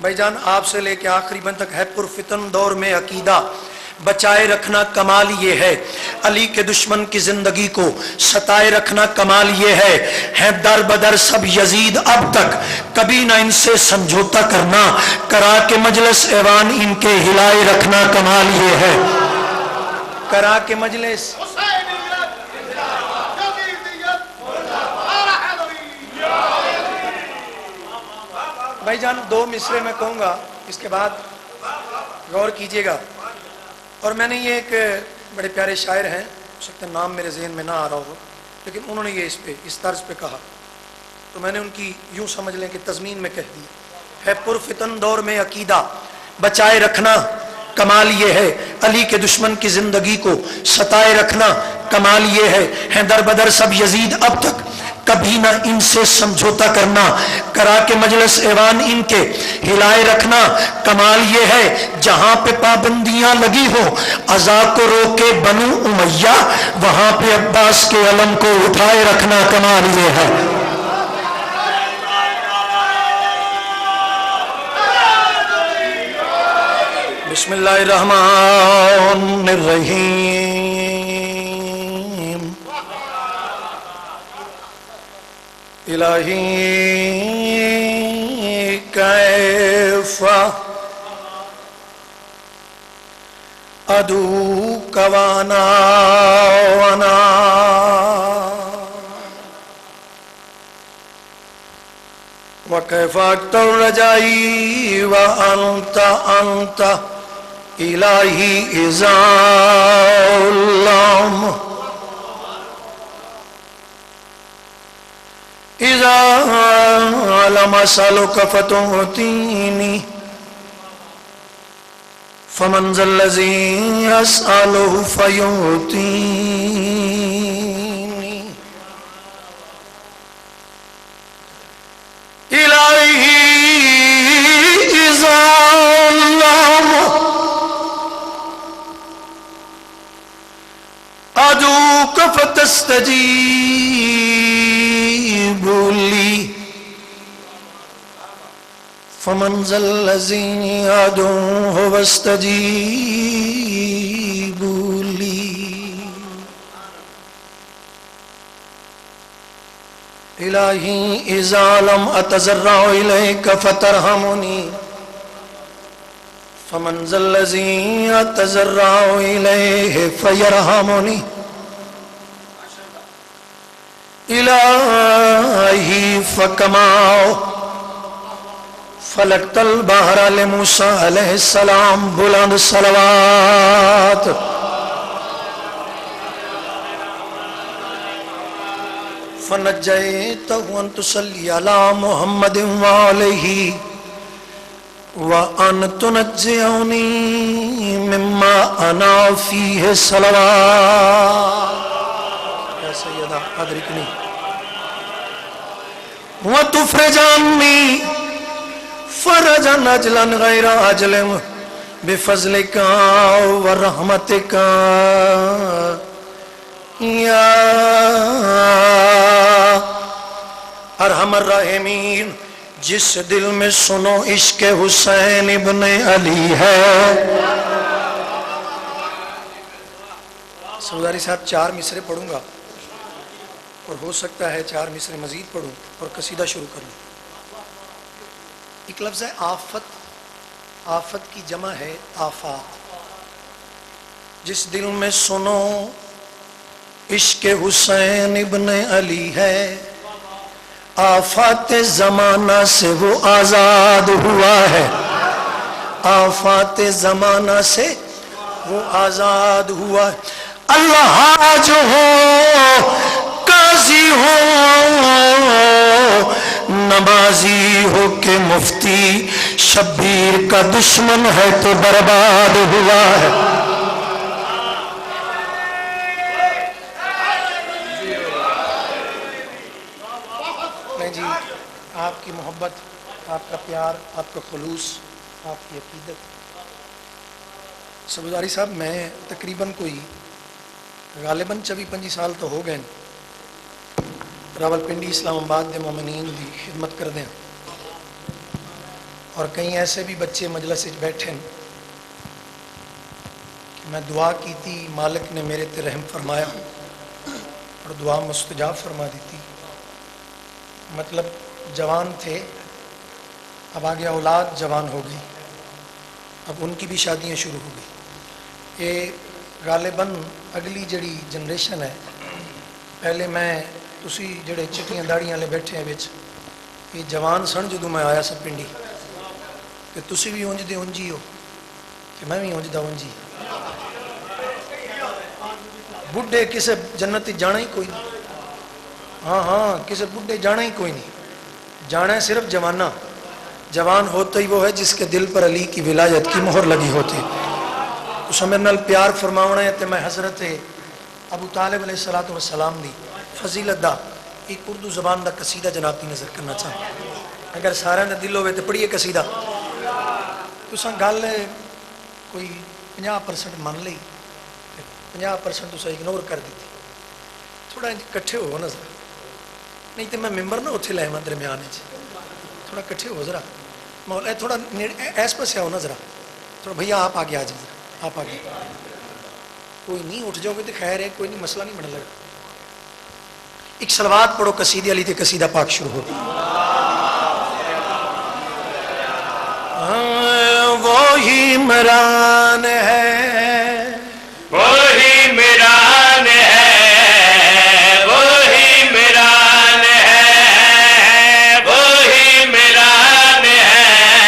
بھائی جان آپ سے لے کے آخری بند تک ہے پرفتن دور میں عقیدہ بچائے رکھنا کمال یہ ہے، علی کے دشمن کی زندگی کو ستائے رکھنا کمال یہ ہے در بدر سب یزید اب تک کبھی نہ ان سے سمجھوتا کرنا، کرا کے مجلس ایوان ان کے ہلائے رکھنا کمال یہ ہے، کرا کے مجلس بھائی جان دو مصرے میں کہوں گا، اس کے بعد غور کیجئے گا۔ اور میں نے یہ ایک بڑے پیارے شاعر ہیں، ہو سکتا ہے نام میرے ذہن میں نہ آ رہا ہو، لیکن انہوں نے یہ اس طرز پہ کہا، تو میں نے ان کی یوں سمجھ لیں کہ تضمین میں کہہ دی ہے پرفتن دور میں عقیدہ بچائے رکھنا کمال یہ ہے، علی کے دشمن کی زندگی کو ستائے رکھنا کمال یہ ہے در بدر سب یزید اب تک کبھی نہ ان سے سمجھوتا کرنا، کرا کے مجلس ایوان ان کے ہلائے رکھنا کمال یہ ہے، جہاں پہ پابندیاں لگی ہو عزا کو روکے بنو امیہ، وہاں پہ عباس کے علم کو اٹھائے رکھنا کمال یہ ہے۔ بسم اللہ الرحمن الرحیم، الہی کیف ادعوک وانا وانا وکیف اکتر رجائی وانت انت الہی اذا اللہم اذا لم اسألک فتعطینی فمن ذا الذی اسألہ فیعطینی الہی اذا اللہم ادعوک فتستجیب لی فمن ذا الذی ادعوہ واستجیب لی الہی اذا لم اتضرع الیک فترحمنی فمن ذا الذی اتضرع الیہ فیرحمنی الہی فکما فلقت البحر لموسیٰ علیہ السلام بلند صلوات فنجیتہ ان تصلی علی محمد وآلہ وَأَن تُنَجِّعُنِي مِمَّا أَنَا فِيهِ صَلَوَاتٌ یا سیدہ ادرکنی وَتُفْرِجَ عَنِّي فَرَجًا أَجْلًا غَيْرَ أَجْلٍ بِفَضْلِكَ وَرَحْمَتِكَ یا ارحم الراحمین۔ جس دل میں سنو عشق حسین ابن علی ہے۔ سرداری صاحب 4 مصرے پڑھوں گا اور ہو سکتا ہے 4 مصرے مزید پڑھوں اور قصیدہ شروع کروں۔ ایک لفظ ہے آفت، آفت کی جمع ہے آفات۔ جس دل میں سنو عشق حسین ابن علی ہے، آفات زمانہ سے وہ آزاد ہوا ہے، آفات زمانہ سے وہ آزاد ہوا ہے۔ اللہ جو ہو قاضی ہو نمازی ہو کہ مفتی، شبیر کا دشمن ہے تو برباد ہوا ہے۔ آپ کی محبت، آپ کا پیار، آپ کا خلوص، آپ کی عقیدت۔ سبزاری صاحب میں تقریباً کوئی غالباً 24-25 سال تو ہو گئے راول پنڈی اسلام آباد دے مومنین دی خدمت کر دیں، اور کئی ایسے بھی بچے مجلس بیٹھے ہیں کہ میں دعا کی تھی، مالک نے میرے تے رحم فرمایا اور دعا مستجاب فرما دیتی. مطلب جوان تھے، اب آگے اولاد جوان ہو گئی، اب ان کی بھی شادیاں شروع ہو گئی. یہ غالباً اگلی جڑی جنریشن ہے. پہلے میں تسی جڑے چٹیاں داڑیاں والے بیٹھے ہیں بچ، یہ جوان سن جدوں میں آیا سا پنڈی، کہ تسی بھی اونج دے اونجی ہو کہ میں بھی اونج دا اونجی. بڈھے کسے جنت جانا ہی کوئی نہیں. ہاں کسے بڈھے جانا ہی کوئی نہیں، جانا ہے صرف جوانہ. جوان ہوتا ہی وہ ہے جس کے دل پر علی کی ولایت کی مہر لگی ہوتی. تو سمجھ نال پیار فرماونا ہے. تے میں حضرت ابو طالب علیہ السلام دی فضیلت دا ایک اردو زبان دا قصیدہ جناب کی نظر کرنا چاہتا. اگر سارے دا دل ہوئے تو پڑھیے قصیدہ. تساں گل کوئی 50% مان لئی، 50% تساں اگنور کر دیتی. تھوڑا کٹھے ہو نا ذرا، نہیں تو میں ممبر نہ اتنے لے آواں درمیان تھوڑا کٹھے ہو ذرا. مولا تھوڑا ایس پاسے آؤ نا ذرا، تھوڑا بھیا آپ آگے آ جائیں ذرا، آپ آگے. کوئی نہیں اٹھ جاؤ گے تو خیر ہے، کوئی نہیں، مسئلہ نہیں بن لگا. ایک صلوات پڑھو قصیدے علی تے قصیدہ پاک شروع ہو. وہی عمران ہے، وہی عمران ہے، وہی عمران ہے، وہی عمران ہے،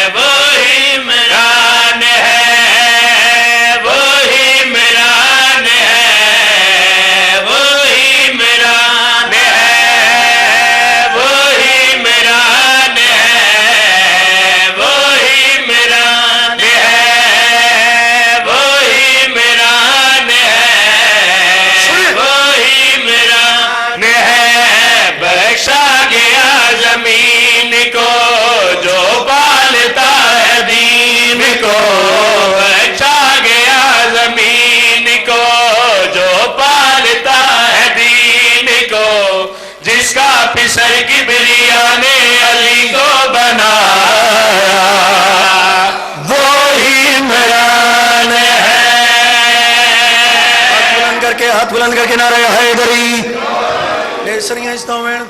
وہی عمران ہے، وہی عمران ہے، وہی عمران ہے، وہی عمران ہے، وہی عمران ہے، وہی عمران ہے، وہی عمران ہے. بخشا گیا زمین کو جو پالتا ہے دین کو، بخشا گیا زمین کو جو پالتا ہے دین کو، جس کا پسر کبریا نے علی کو بنایا، وہی عمران ہے. ہاتھ بلند کر کے نعرہ حیدری. ڈھیر سریاں اس طرح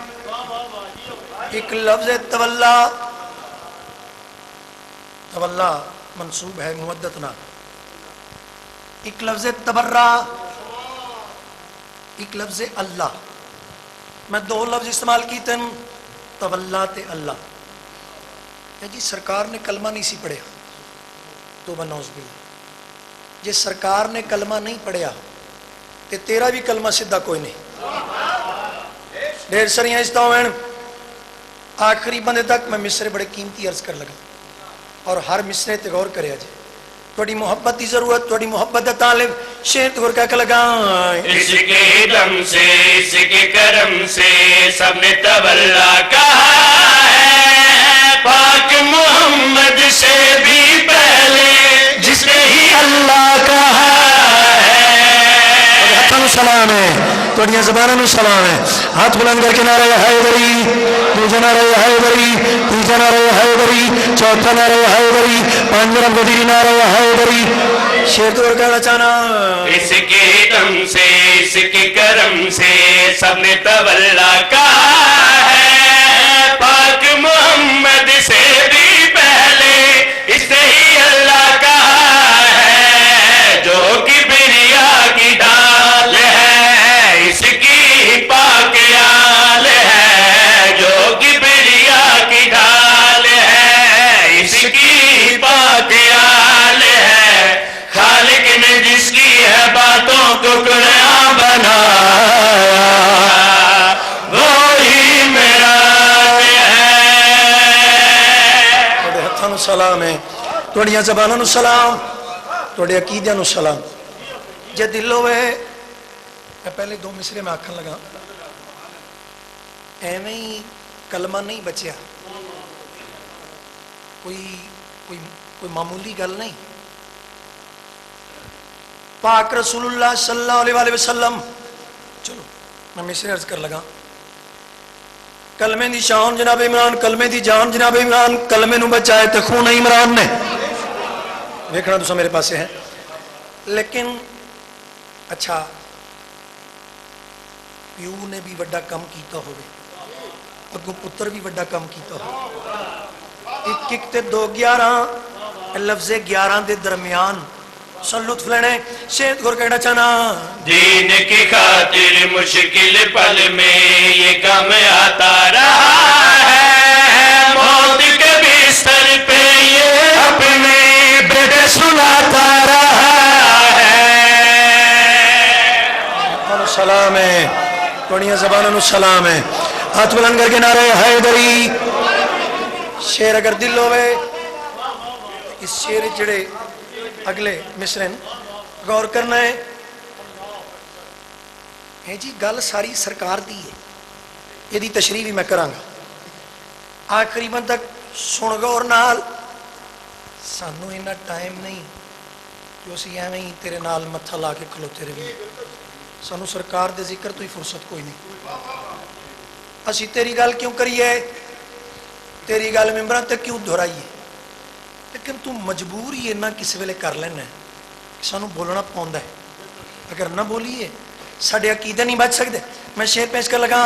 ایک لفظ تولا، تولا منصوب ہے مودتنا. ایک لفظ تبرہ، ایک لفظ اللہ. میں دو لفظ استعمال کی تن، تولا تے اللہ. جی سرکار نے کلمہ نہیں سی پڑھیا تو بنوز بھی، جی سرکار نے کلمہ نہیں پڑھیا تے تیرا بھی کلمہ سدھا کوئی نہیں. ڈھیر سریاں اس طرح آخری بندے تک میں مصرے بڑے قیمتی عرض کر لگا، اور ہر مصرے تے غور کرے جی. تھوڑی محبت کی ضرورت، تھوڑی محبت دا طالب شیر تے غور کر لگا. اس کے دم سے، اس کے کرم سے سب نے تولا کہا ہے، پاک محمد سے بھی پہلے جس نے ہی اللہ کہا ہے. ہاتھوں سلام ہے، تھوڑیاں زبانوں سلام ہے. ہاتھ بلند کر کے نعرہ حیدری، دوسرا نعرہ حیدری، تیسرا نعرہ حیدری، چوتھا نعرہ حیدری، پانچواں گدری نعرہ حیدری. شیر تو کہنا چاہنا، اس کے دم سے، اس کے کرم سے سب نے تولا کہا ہے، پاک محمد سے بھی پہلے اس نے ہی اللہ کہا ہے. جو کبریا کی ڈال ہے اس کی پاک آل ہے، جو کبریا کی ڈال ہے اس کی پاک آل ہے. خالق نے جس کی ہے باتوں کو قرآن بنایا، وہی عمران ہے. تھوڑے ہاتھوں سلام ہے، تھوڑیاں زبانوں سلام، تھوڑے عقیدے سلام. جے دل ہوئے، میں پہلے دو مصرے میں آکھن لگا، ایویں ہی کلمہ نہیں بچیا، کوئی معمولی گل نہیں. پاک رسول اللہ صلی اللہ علیہ وسلم. چلو میں مصرے عرض کر لگا. کلمے دی شان جناب عمران، کلمے دی جان جناب عمران، کلمے نو بچائے تے خون عمران نے ویکھنا تساں میرے پاسے ہیں. لیکن اچھا پیو نے بھی وڈا کم کیتا ہوئے، اگوں پتر بھی وڈا کم کیتا ہوئے، ایک ایک تے 2 11 لفظ 11 دے درمیان سن لطف لینے. شہد گور کہنا چاہنا دین کی خاطر مشکل پل میں یہ کام آتا رہا ہے، موت کے بستر پہ یہ اپنے بیٹے سناتا رہا ہے. سلام ہے پڑھیاں زبانوں سلام ہے. ہاتھ بلند کر کے نعرہ حیدری. شیر اگر دل ہوئے اس شیر جڑے اگلے مصرن غور کرنا ہے جی. گل ساری سرکار دی ہے، یہ دی تشریح بھی میں کراں گا. آخری بند تک سن غور نال. سانو اینا ٹائم نہیں جو اسی ایویں ہی تیرے نال متھا لا کے کھلوتے رہے. سانو سرکار دے ذکر تو ہی فرصت کوئی نہیں. اسی تیری گل کیوں کریے، تیری گل ممبراں تک کیوں دہرائیے، لیکن تو مجبور ہی نہ کسی ویلے کر لینا ہے. سانو بولنا پوندا ہے، اگر نہ بولیے ساڈے عقیدے نہیں بچ سکتے. میں شعر پیش کر لگا.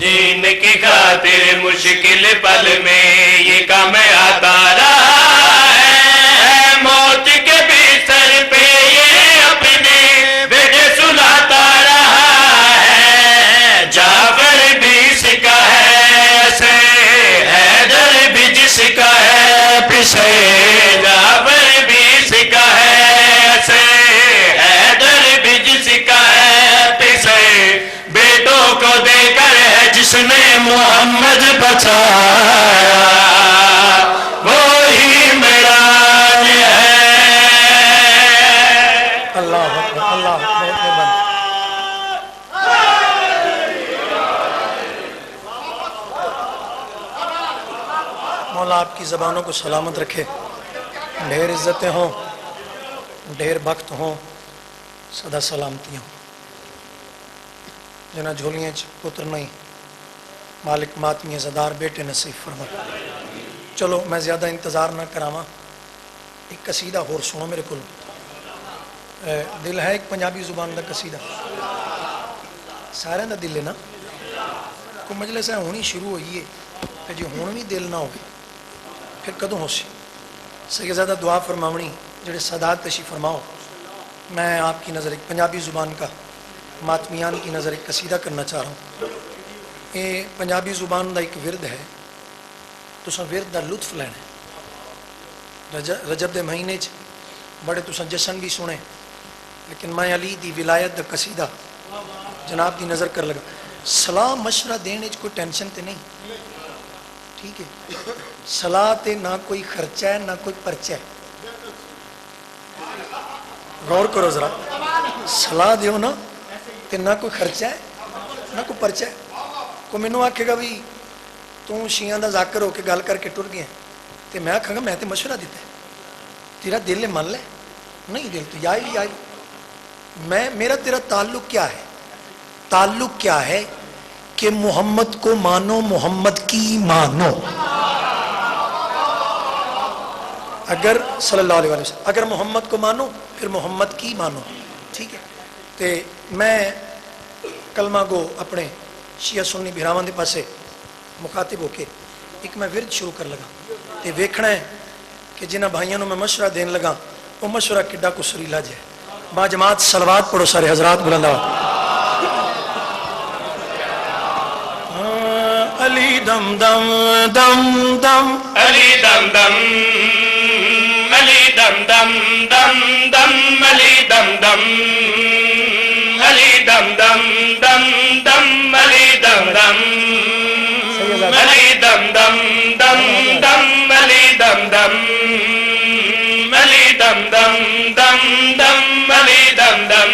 دین کی خاطر مشکل پل میں یہ کام آتا رہا ہے، موت کے بستر پہ یہ اپنے بیٹے سناتا رہا ہے. جعفر بھی سکا ہے سے حیدر بھی جس کا ہے پیچھے، جعفر بھی سکا ہے سے حیدر بھی جس کا ہے پیچھے، بیٹوں کو دے کر ہے جس نے محمد بچایا وہی میرا ہے. اللہ اکبر، اللہ بہت مہربانی. مولا آپ کی زبانوں کو سلامت رکھے، ڈھیر عزتیں ہوں، ڈھیر بخت ہوں، سدا سلامتیاں ہوں. جنہ جھولیاں پتر نہیں، مالک ماتمی زدار بیٹے نصیب فرما. چلو میں زیادہ انتظار نہ کراواں، ایک قصیدہ ہور سنو میرے کو. دل ہے ایک پنجابی زبان دا قصیدہ، سارے دا دل ہے نا. کو مجلس ہے ہونی شروع ہوئی ہے کہ جی ہون بھی دل نہ ہوئے پھر کدوں ہو سی. سید زیادہ دعا فرماونی جڑے سادات تشریف فرماؤ. میں آپ کی نظر ایک پنجابی زبان کا ماتمیان کی نظر ایک قصیدہ کرنا چاہ رہا ہوں. یہ پنجابی زبان دا ایک ورد ہے، تساں ورد دا لطف لینا ہے. رجب دے مہینے بڑے تساں جشن بھی سنے، لیکن میں علی دی ولایت دا قصیدہ جناب دی نظر کر لگا. صلاح مشورہ دینے کوئی ٹینشن تے نہیں، ٹھیک ہے. صلاح تے نہ کوئی خرچہ ہے نہ کوئی پرچہ ہے. غور کرو ذرا، صلاح دیو نا تے نہ کوئی خرچہ ہے نہ کوئی پرچہ ہے. کوئی مینوں آکھے گا بھی تو شیعہ دا ذاکر ہو کے گل کر کے ٹر گیا تے میں آکھاں گا میں تے مشورہ دیتا ہے، تیرا دل من لے. نہیں دل تو آئی میرا تیرا تعلق کیا ہے؟ تعلق کیا ہے کہ محمد کو مانو، محمد کی مانو. اگر صلی اللہ علیہ وسلم اگر محمد کو مانو پھر محمد کی مانو، ٹھیک ہے. تے میں کلمہ گو اپنے شیعہ سنی بھراواں دے پاسے مخاطب ہو کے ایک میں ورد شروع کر لگا تے ویکھنا ہے کہ جنہ بھائیاں نو میں مشورہ دین لگا وہ مشورہ کڈا کو سریلا جائے. با جماعت صلوات پڑھو سارے حضرات بلند آواز. علی دم دم دم دم علی دم دم علی دم دم دم دم علی دم دم علی دم دم دم دم علی دم دم علی دم دم دم دم علی دم دم علی دم دم دم دم علی دم دم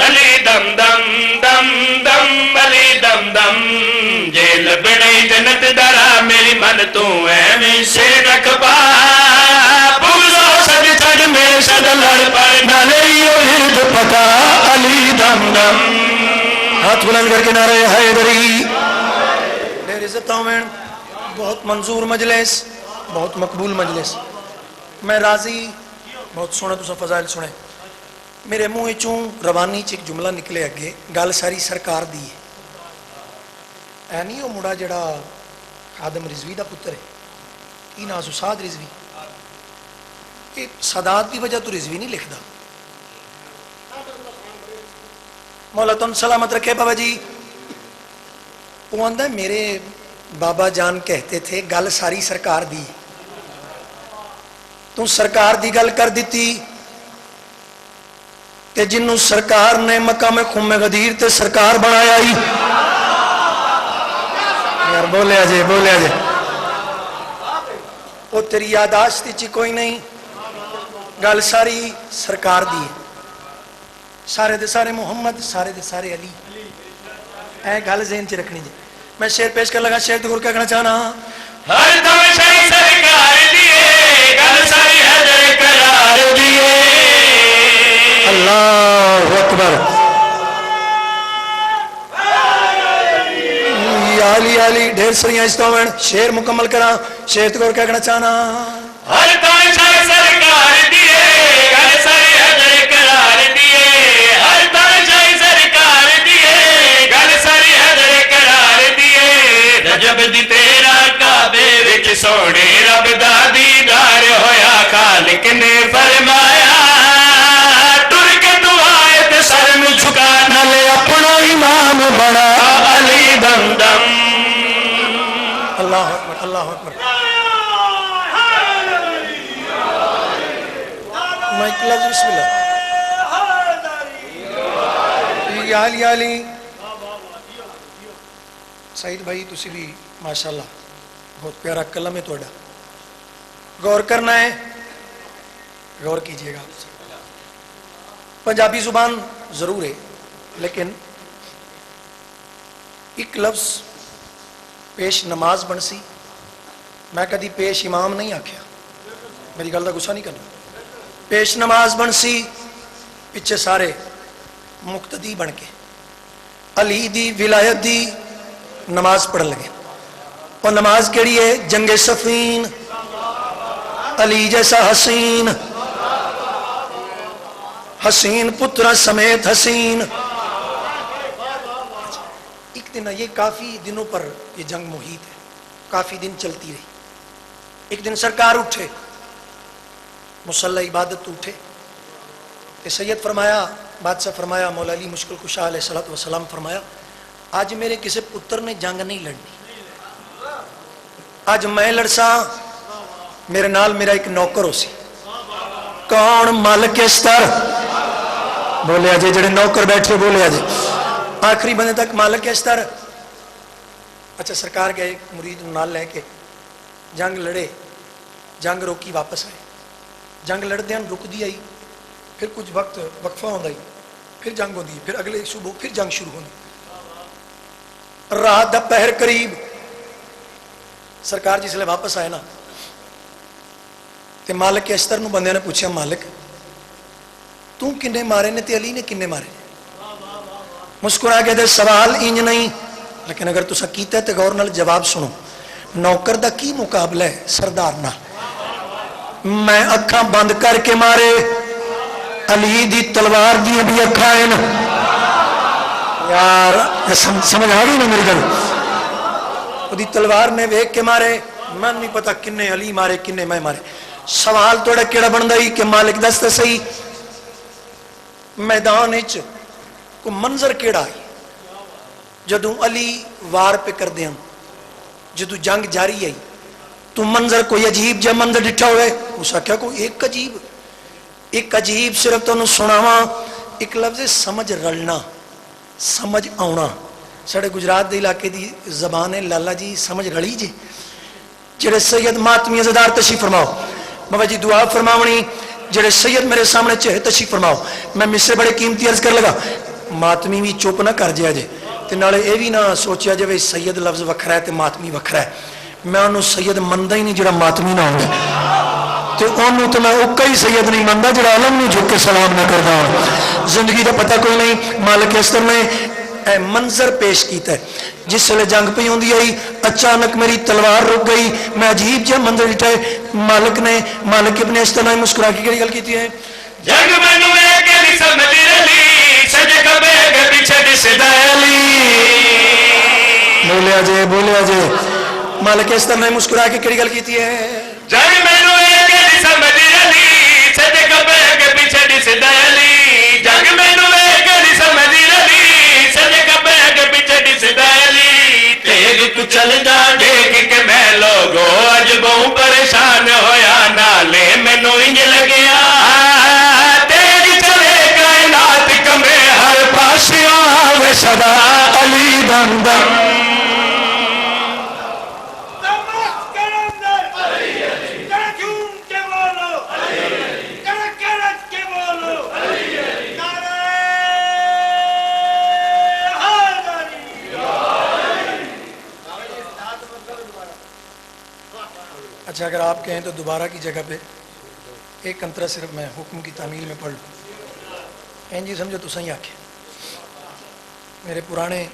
علی دم دم دم دم علی دم دم. جیل بڑی جنت دارا میری من تو ایویں سے رکھبا، بغضو سد چھڑ میرے سد لڑ پر نالے ورد پکا. علی دم دم. ہاتھ بلند کر کے نعرہ حیدری. ستاویں بہت منظور مجلس بہت مقبول مجلس میں راضی بہت سونا تسا فضائل سنے میرے منہ چوں روانی ایک جملہ نکلے اگے گل ساری سرکار دی ہے اے نہیں وہ مڑا جڑا خادم رضوی دا پتر ہے کی نا سعاد رضوی کہ سادات دی وجہ تو رضوی نہیں لکھدا مولا تن سلامت رکھے بابا جی وہ آندا ہے میرے بابا جان کہتے تھے گل ساری سرکار دی تو سرکار دی گل کر دیتی کہ جنوں سرکار نے مقام خم غدیر تے سرکار بنایا ہی یار بولیا جے وہ تیری یاداشت چی کوئی نہیں گل ساری سرکار دی سارے دے سارے محمد سارے دے سارے علی اے گل ذہن چ رکھنی جی میں شعر پیش کر لگا شعر تو غور کہنا چاہنا ہر دم شاہی سرکار دیے گل ساری حیدر قرار دیے اللہ اکبر علی علی ڈھیر سریاں استومن شعر مکمل کرا شعر تو غور کہنا چاہنا ہر دم شاہی سرکار دیے گل ساری حیدر قرار دیے ہر دم شاہی سرکار دیے گل ساری حیدر قرار دیے رجب دی تیرا کعبے وچ سونے رب دا دیدار ہویا خالق نے فرمایا ٹر کے دعائے تے سر نو جھکا نالے اپنا امام بنا علی دم دم اللہ اکبر اللہ اکبر مائک لفظ بسم اللہ علی علی سعید بھائی تسی بھی ماشاءاللہ بہت پیارا کلم ہے توڑا غور کرنا ہے غور کیجئے گا پنجابی زبان ضرور ہے لیکن ایک لفظ پیش نماز بن سی میں کدی پیش امام نہیں آکھیا میری گل دا غصہ نہیں کرنا پیش نماز بن سی پچھے سارے مقتدی بن کے علی دی ولایت دی نماز پڑھ لگے اور نماز کیڑی ہے جنگ صفین علی جیسا حسین حسین پترا سمیت حسین ایک دن یہ کافی دنوں پر یہ جنگ محیط ہے کافی دن چلتی رہی ایک دن سرکار اٹھے مصلی عبادت اٹھے کہ سید فرمایا بادشاہ فرمایا مولا علی مشکل کشا علیہ السلام فرمایا آج میرے کسی پتر نے جنگ نہیں لڑنی آج میں لڑسا میرے نال میرا ایک نوکر ہو سی کون مالک استر بولے آجے جڑے نوکر بیٹھے بولے آجے آخری بندے تک مالک استر اچھا سرکار گئے مرید نال لے کے جنگ لڑے جنگ روکی واپس آئے جنگ لڑ دیں رک دی آئی پھر کچھ وقت وقفہ ہوندہ ہی پھر جنگ ہوندی پھر اگلے صبح پھر جنگ شروع ہوندی رات دا پہر قریب سرکار جس لئے واپس آئے نا کہ مالک کے استر نو بندے نے پوچھا مالک تو کنے مارے نے تے علی نے کنے مارے مسکرا کے دے سوال انج نہیں لیکن اگر تو سکیتا ہے تے غور نال جواب سنو نوکر دا کی مقابلہ ہے سردار نال میں اکھاں بند کر کے مارے علی دی تلوار دی بھی اکھاں ہیں یار سمجھ آگئی نا میری گل وہ دی تلوار میں ویک کے مارے میں نہیں پتا کنے علی مارے کنے میں مارے سوال توڑا کیڑا بندہ ہی کہ مالک دستا صحیح میدان اچ کو منظر کیڑا ہے جدوں علی وار پہ کر دیں جدوں جنگ جاری ہے تو منظر کوئی عجیب جا منظر ڈٹھا ہوئے اس کیا کوئی ایک عجیب صرف تو انہوں سناواں ایک لفظ سمجھ رلنا سمجھ آونا ساڑھے گجرات دے علاقے دی زبان ہے لالا جی سمجھ رلی جی جڑے سید ماتمی ازدار تشریف فرماؤ بابا جی دعا فرماونی جڑے سید میرے سامنے چہے تشریف فرماؤ میں مصر بڑے قیمتی عرض کر لگا ماتمی بھی چوپ نہ کر جیا جے تے نالے اے بھی نہ سوچیا جے سید لفظ وکھرا ہے تے ماتمی وکھرا ہے میں انہوں سید مندہ ہی نہیں جڑا ماتمی نہ ہوگا تے انہوں تو میں اکا ہی سید نہیں مندہ جڑا علم نہیں جھک کے سلام نہ کرتا ہوں زندگی دا پتہ کوئی نہیں مالک استر نے اے منظر پیش کیتا ہے. جس ویلے جنگ پئی ہوندی آئی اچانک میری تلوار رک گئی. میں عجیب جہا منظر ڈٹھا ہے. مالک ابن استنائی مسکرا کے کہڑی گل کیتی ہے؟ جنگ مینوں ویکھ کے نہیں سمجھ رلی سجے کبے کے پیچھے دسدا علی. بولیا جے مالک استنائی مسکرا کے کہڑی گل کیتی ہے؟ جنگ مینوں ویکھ کے نہیں سمجھ رلی سجے کبے کے پیچھے دسدا علی. جنگ مینوں ویکھ کے نہیں سمجھ رلی سجے کبے کے پیچھے دسدا علی. تیگ تو چل جا دیکھ کے میں لوگو اج بہوں پریشان ہویا نالے مینوں انج لگیا تیگ چلے کائنات کمے ہر پاسے آوے صدا علی بندم. اچھا اگر آپ کہیں تو دوبارہ کی جگہ پہ ایک انترا صرف میں حکم کی تعمیل میں پڑھ لوں. این جی سمجھو تو صحیح آکھے میرے پرانے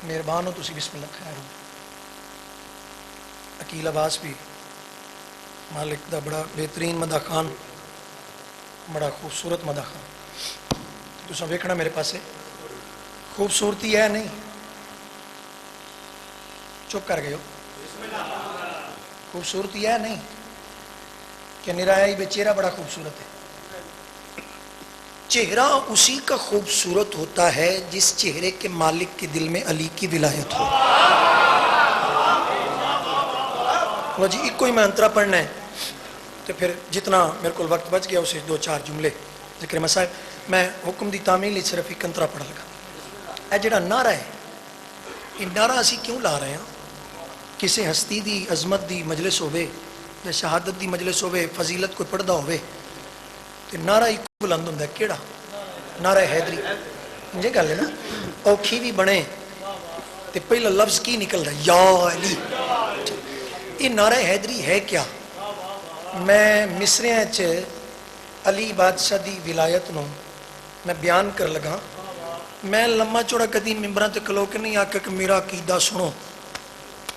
مہربان ہو تسی بسم اللہ خیر ہو. عقیل عباس بھی مالک دا بڑا بہترین مدح خان بڑا خوبصورت مدح خان. تسا ویکھنا میرے پاسے خوبصورتی ہے نہیں چپ کر گئے ہو. خوبصورتی ہے نہیں کہ نرائی بے چہرہ بڑا خوبصورت ہے. چہرہ اسی کا خوبصورت ہوتا ہے جس چہرے کے مالک کے دل میں علی کی ولایت ہو. وہ جی ایک کوئی میں انترا پڑھنا ہے تو پھر جتنا میرے کو وقت بچ گیا اسے 2-4 جملے ذکر مسائل. میں حکم دی تعمیل صرف ایک انترا پڑھ لگا. اے جڑا نعرہ ہے یہ نعرہ اسی کیوں لا رہے ہیں؟ کسی ہستی دی عظمت دی مجلس ہوئے یا شہادت دی مجلس ہوئے فضیلت کوئی پڑھدا ہوئے تو نعرہ ایک بلند ہوندا ہے. کیڑا نعرہ حیدری یہ گل ہے نا. اوکھی بھی بنے تو پہلا لفظ کی نکل رہا ہے یا علی. یہ نعرہ حیدری ہے کیا؟ میں مصریاں علی بادشاہ دی ولایت نو میں بیان کر لگا. میں لمحہ چوڑا کدی ممبراں تے کھلو کے نہیں آکھا کہ میرا عقیدہ سنو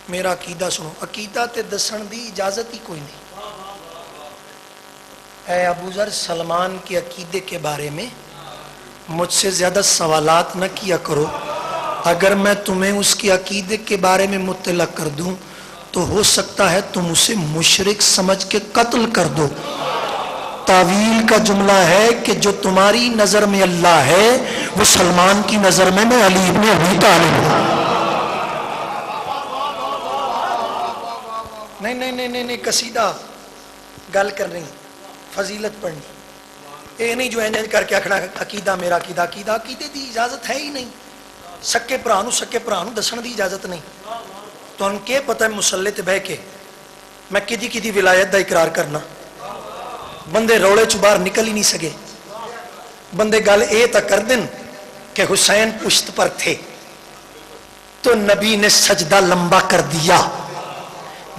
میرا عقیدہ سنو. عقیدہ تے دسن دی اجازت ہی کوئی نہیں. اے ابو ذر سلمان کے عقیدے کے بارے میں مجھ سے زیادہ سوالات نہ کیا کرو. اگر میں تمہیں اس کے عقیدے کے بارے میں مطلع کر دوں تو ہو سکتا ہے تم اسے مشرک سمجھ کے قتل کر دو. تعویل کا جملہ ہے کہ جو تمہاری نظر میں اللہ ہے وہ سلمان کی نظر میں علی ابن ابی طالب ہوں. نہیں قصیدہ گل کرنی فضیلت پڑھنی یہ نہیں جو اینج کر کے آکھنا عقیدہ میرا عقیدہ. عقیدے دی اجازت ہے ہی نہیں. سکے بھرا نو دسن دی اجازت نہیں. تو ان کے پتہ ہے مسلے تے بہ کے میں کدی ولایت دا اقرار کرنا. بندے روڑے چ باہر نکل ہی نہیں سکے. بندے گل اے تا کر دن کہ حسین پشت پر تھے تو نبی نے سجدہ لمبا کر دیا.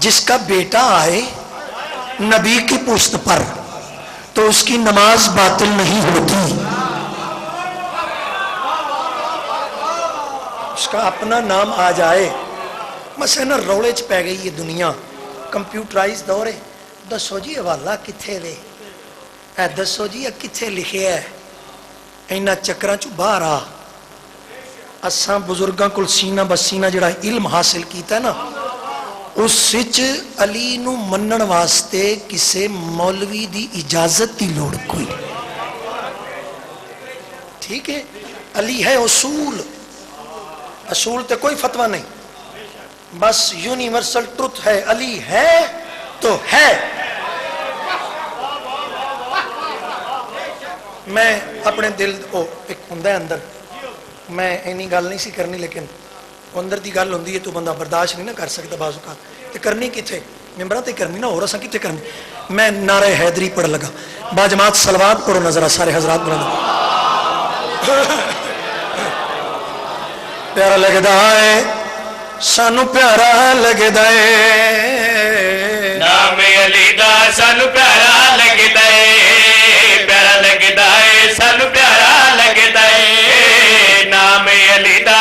جس کا بیٹا آئے نبی کی پشت پر تو اس کی نماز باطل نہیں ہوتی. اس کا اپنا نام آ جائے. مثلا روڑے چ پی گئی یہ دنیا کمپیوٹرائز دور ہے. دسو جی حوالہ کتھے وے اے دسو جی کتھے لکھے ہے. اینا چکراں چ باہر آ. اساں بزرگاں کول سینہ بسینہ جڑا علم حاصل کیتا ہے نا اس سچ علی نو منن واسطے کسے مولوی دی اجازت دی لوڑ کوئی. ٹھیک ہے علی ہے اصول تے کوئی فتوہ نہیں. بس یونیورسل ٹروتھ ہے علی ہے تو ہے. میں اپنے دل ایک ہوندا ہے اندر میں اینی گل نہیں سی کرنی لیکن اندر دی گل ہوندی ہے تو بندہ برداشت نہیں نہ کر سکتا بعض اوقات. تے کرنی کتھے ممبراں تے کرنی نا اور اساں کتھے کرنی. میں نعرہ حیدری پڑھ لگا. با جماعت صلوات پڑھو نظر سارے حضرات بلند. پیارا لگدا ہے سانو پیارا لگدا ہے نام علی دا سانو پیارا لگدا ہے. پیارا لگدا ہے سانو پیارا لگدا ہے. نام علی دا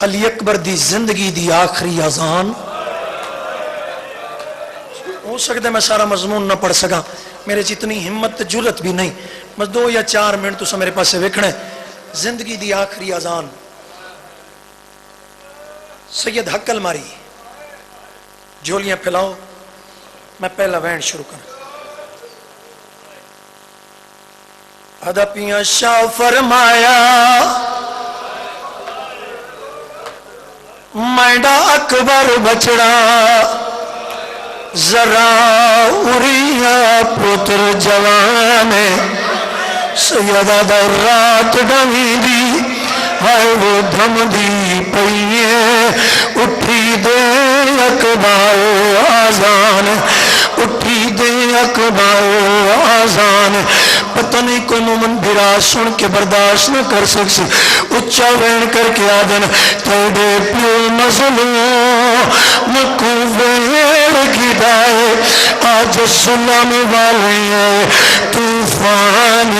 علی اکبر دی زندگی دی آخری اذان. ہو سکتا ہے میں سارا مضمون نہ پڑھ سکا، میرے اتنی ہمت جرت بھی نہیں، بس 2 یا 4 منٹ تو میرے پاس ویکھنا ہے. زندگی دی آخری اذان. سید حق الماری جھولیاں پھیلاؤ. میں پہلا وین شروع کروں. ادا پیاں شاہ فرمایا مینڈا اکبر بچڑا ذرا اریا پتر جوان سیدہ دا رات ڈنگی دی ہائے وہ دھم دی پئیے اٹھی دے اکبر آزان اٹھی دے اکبر آزان. پتہ نہیں کوئی مومن بھرا سن کے برداشت نہ کر سکسی اچھا وین کر کے آدن تیڑے پیو مظلوم مکو ویر گدائے آج سلام والے طوفان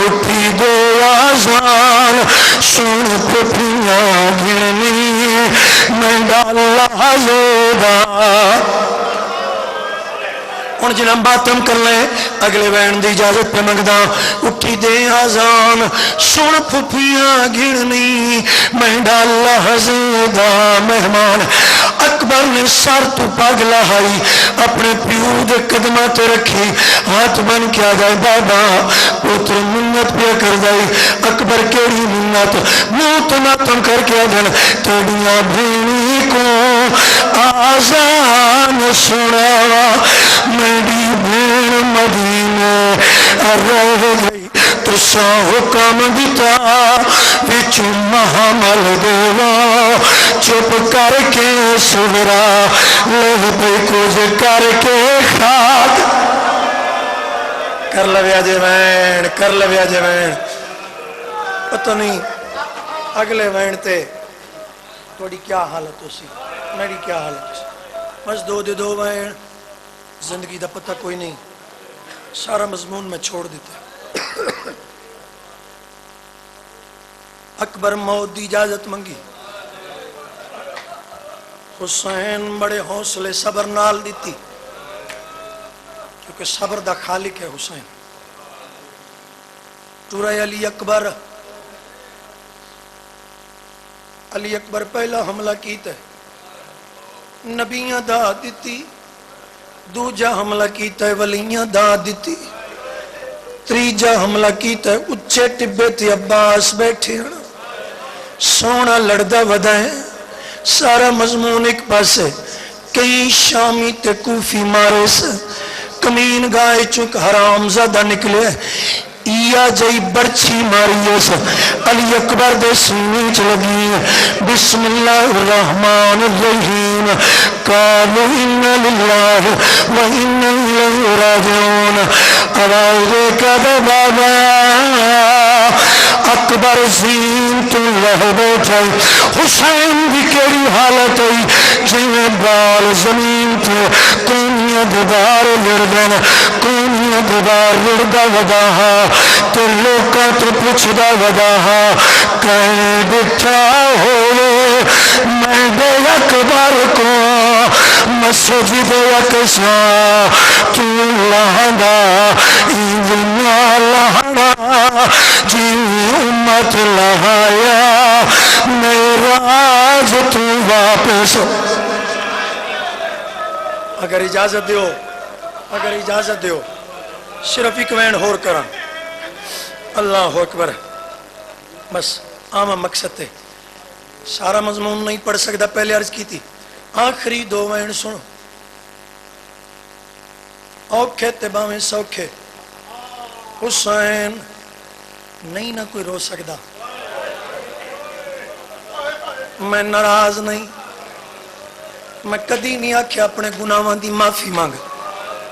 اٹھی دے آزان سن پٹیاں گرنی میں ڈالا زیدہ. ہن جنہاں باتم کر لیں اگلے وین دی اجازت پہ منگدا. اٹھی دے آزان سن پھپیاں گھڑنی میں ڈالا حزیدہ مہمان. اکبر نے سر تو پگ لہائی اپنے پیو دے قدمہ تے رکھی ہاتھ بن کیا گئے بابا پتر منت پہ کر گئی. اکبر کیڑی منت منہ تو ناتم کر کے دن تیڑیاں بھینی کو آزان سناوا میری بھین مدینے رہ گئی تو سا حکم دیتا بچ محمل دیوا چپ کر کے سورا لے پہ کچھ کر کے خاک کر لویا جے وین کر لویا جے وین. پتہ نہیں اگلے وین تے توڑی کیا حالت ہو سی میری کیا حالت ہو سی. بس 2 دے 2 وین زندگی دا پتہ کوئی نہیں سارا مضمون میں چھوڑ دیتا. اکبر موت دی اجازت منگی حسین بڑے حوصلے صبر نال دیتی کیونکہ صبر دا خالق ہے حسین. ٹورا علی اکبر علی اکبر پہلا حملہ کیتا ہے نبیاں دا دیتی دوجا حملہ کیتا ہے ولیاں دا دیتی تریجا حملہ کیتا ہے اچھے ٹبے تے عباس بیٹھے ہیں سونا لڑدا ودا ہے. سارا مضمون ایک پاسے کئی شامی تے کوفی مارے سے کمین گائے چک حرام زدہ نکلے یا جائی برچی ماری سے علی اکبر دے سینے چلگی بسم اللہ الرحمن الرحیم قالوا ان للہ و ان الیہ راجعون. آواز کا بابا اکبر زین تو رہ بیٹھا حسین بھی کیڑی حالت ہے جنہیں بال زمین تو کونیاں دوبار لڑدن کونیاں دوبار لڑدا ودا تو لوکا تو پوچھدا ودا کہیں بٹھا ہوئے میں بے اکبر کو مسجد اقصا تو لہندا ایدنا لہنا جی امت لہایا میراج تو واپس. اگر اجازت دیو صرف ایک وین ہور کرا. اللہ اکبر. بس عام مقصد ہے سارا مضمون نہیں پڑھ سکتا پہلے عرض کی تھی آخری 2 وین سنو اوکھے تباویں سوکھے حسین نہیں نہ کوئی رو سکتا. میں ناراض نہیں میں کدی نہیں آکھیا اپنے گناہاں دی معافی مانگ.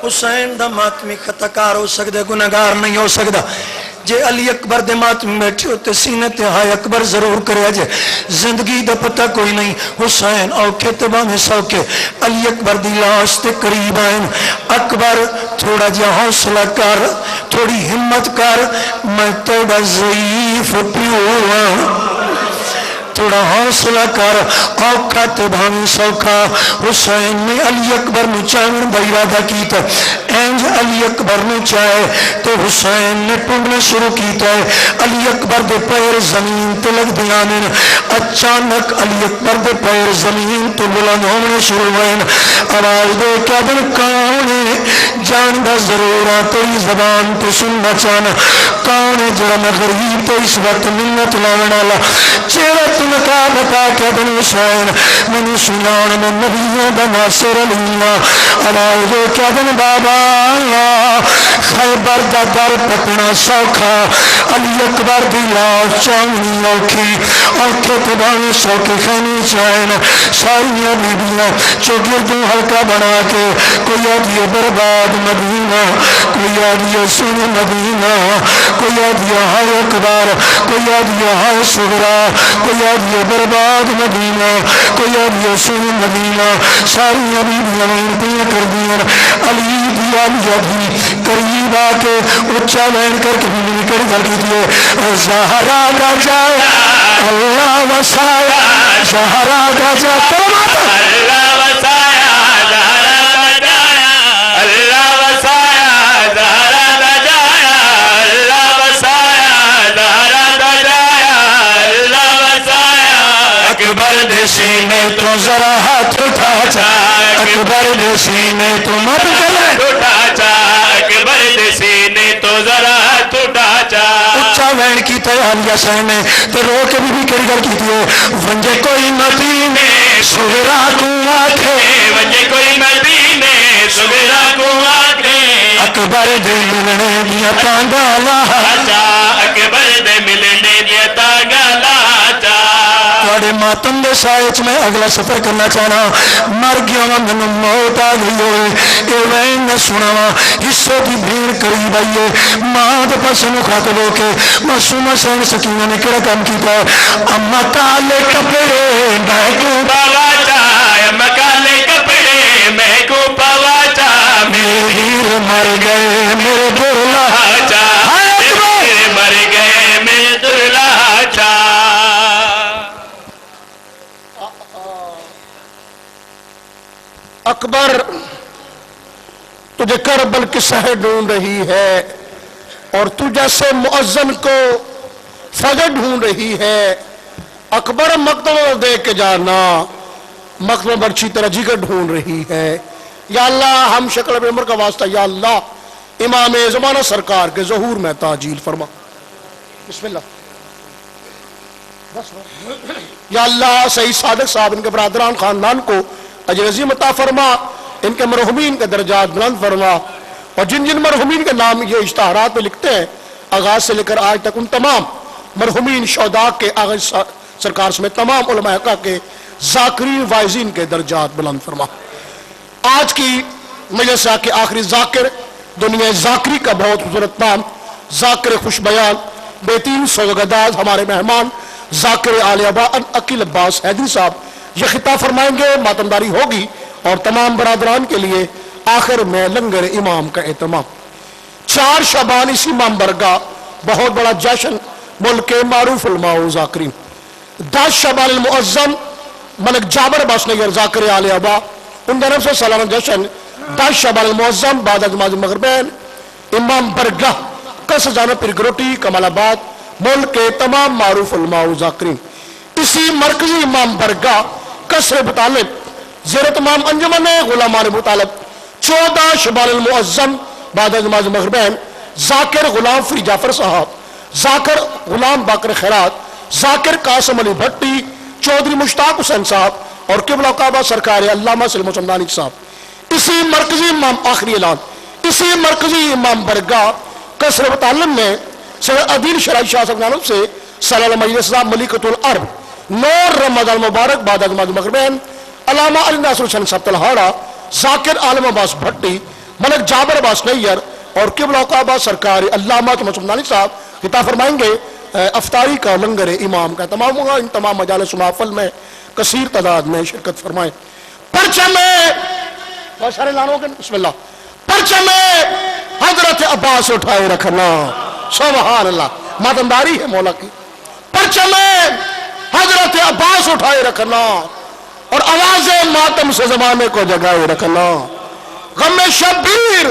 حسین دا ماتمی خطا کار ہو سکتا گناہگار نہیں ہو سکتا. جے علی اکبر دے ماتمی بیٹھے ہوتے سینے تے ہائے اکبر ضرور کرے جے زندگی دا پتہ کوئی نہیں. حسین اوکھے تباہ میں سوکھے علی اکبر دی لاش تے قریب آئیں. اکبر تھوڑا جا حوصلہ کر تھوڑی ہمت کر میں تیڑا ضعیف پیو تھوڑا حوصلہ کر اوکھا تے بھاویں سوکھا حسین نے علی اکبر نو چاہن دا ارادہ کیتا اینج علی اکبر نو چاہے تو حسین نے ٹنڈنا شروع کیتا ہے علی اکبر دے پیر زمین تے لگ دیانے اچانک علی اکبر دے پیر زمین تو بلند ہونے شروع ہوئے آواز دے کیا بن کون جان دا ضرور تیری زبان تو سننا چاہنا کون جڑا مغریب تو اس وقت منت لانا لا چیرہ تنکا بتا کیا بن حسین منو سنان میں نبیوں دا ناصر اللہ آواز دے کیا بن بابا خیبر دا در پکنا سوکھا علی اکبر دی لاش چاہنی اوکھی اوکھے تباہی سوکھے خینی چاہنا ساریاں بیبیاں جو گردوں ہلکا بنا کے کوئی آدھی برباد مدینہ کوئی آدھی سن مدینہ کوئی آدھی ہائے اکبر کوئی آدھی ہائے صغرا کوئی آدھی برباد مدینہ کوئی آدھی سن مدینہ ساریاں بیبیاں انتیاں کر دیا علی دی علی دی قریب آ کے اچھا لین کر کے بھی کر کر کی دیئے زہرا کا جایا اللہ وسایا زہرا کا جایا اللہ وسایا زہرا کا جایا اللہ وسایا زہرا کا جایا اللہ وسایا زہرا کا جایا اللہ وسایا اکبر دے سینے تو ذرا ہاتھ اٹھا جا اکبر دے سینے تو مت کرے اٹھا جا اکبر دے سینے تو ذرا اٹھا جا اچھا وین کی تیاریاں سہنے تو رو کے بھی کری گر کی دیئے ونجے کوئی مدینے صغرا کو آکھے ونجے کوئی مدینے صغرا کو آکھے اکبر دے ملنے دیا تانگا لاچا اکبر دے ملنے دیا تانگا لاچا توڑے ماتم دے سائچ میں اگلا سفر کرنا چاہنا مر گیا من موت آ گئی ہوئے اے وین نہ سنا حصوں کی بھیڑ قریب آئیے ماں دے پاس مخاطب ہو کے معصومہ سین سکینہ نے کیا کام کیتا ہے اما کالے کپڑے میں کو پاوا چاہ اما کالے کپڑے میں کو پاوا چاہ میرے ہیر مر گئے میرے برلا چاہ میرے مر گئے میرے درلا چاہ اکبر تجھے کربل کی سہر ڈھونڈ رہی ہے اور تو جیسے مؤذن کو فجر ڈھونڈ رہی ہے اکبر مقتل دے کے جانا مقتل برچی طرح جگر ڈھونڈ رہی ہے یا اللہ ہم شکل عمر کا واسطہ یا اللہ امام زمانہ سرکار کے ظہور میں تعجیل فرما بسم اللہ یا اللہ سعید صادق صاحب ان کے برادران خاندان کو اجر عظیم عطا فرما ان کے مرحومین کے درجات بلند فرما اور جن جن مرحومین کے نام یہ اشتہارات میں لکھتے ہیں آغاز سے لے کر آج تک ان تمام مرحومین شہداء کے آغاز سرکار سمیت تمام علماء حقہ کے ذاکرین وائزین کے درجات بلند فرما آج کی مجلس کے آخری ذاکر دنیا ذاکری کا بہت خوبصورت نام ذاکر خوش بیان بہترین سوگداز ہمارے مہمان ذاکر آل ابا عقیل عباس حیدری صاحب یہ خطاب فرمائیں گے ماتمداری ہوگی اور تمام برادران کے لیے آخر میں لنگر امام کا اہتمام 4 شعبان اسی امام برگاہ بہت بڑا جشن ملک معروف الماء ذاکرین 10 شعبان المعظم ملک جابر عباس نیر ذاکر آل ابا ان طرف سے سالانہ جشن 10 شعبان المعظم بعد از نماز مغربین امام برگاہ کس جانا پیر گروٹی کمال آباد ملک کے تمام معروف الماء ذاکرین اسی مرکزی امام برگاہ کسر مطالب زیر تمام انجمن غلامان مطالب 14 شعبان المعظم بعد از نماز مغربین ذاکر غلام فری جعفر صاحب ذاکر غلام باقر خیرات ذاکر قاسم علی بھٹی چودھری مشتاق حسین صاحب اور قبلہ کعبہ سرکار علامہ سلیم سمدانی صاحب اسی مرکزی امام آخری اعلان اسی مرکزی امام برگاہ کسر مطالب میں سید عدیل شرعی شاہ صاحب نانب سے صلی اللہ مجلس صاحب ملکۃ العرب 9 رمضان مبارک بعد از نماز مغربین علامہ علی ناصر حسین صاحب تلہاڑا ذاکر عالم عباس بھٹی ملک جابر عباس نیر اور قبلہ کعبہ سرکار علامہ سمدانی صاحب خطاب فرمائیں گے افطاری کا لنگر امام کا تمام ہوگا ان تمام مجالس محفل میں کثیر تعداد میں شرکت فرمائیں پرچم بہت سارے لانوں کے بسم اللہ پرچم حضرت عباس اٹھائے رکھنا سبحان اللہ ماتمداری ہے مولا کی پرچم حضرت آواز اٹھائے رکھنا اور آواز ماتم سے زمانے کو جگائے رکھنا. غم شبیر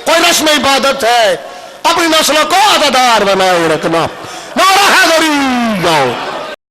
کوئی رسم عبادت ہے، اپنی نسل کو عزادار بنائے رکھنا. نعرہ حیدری جاؤ.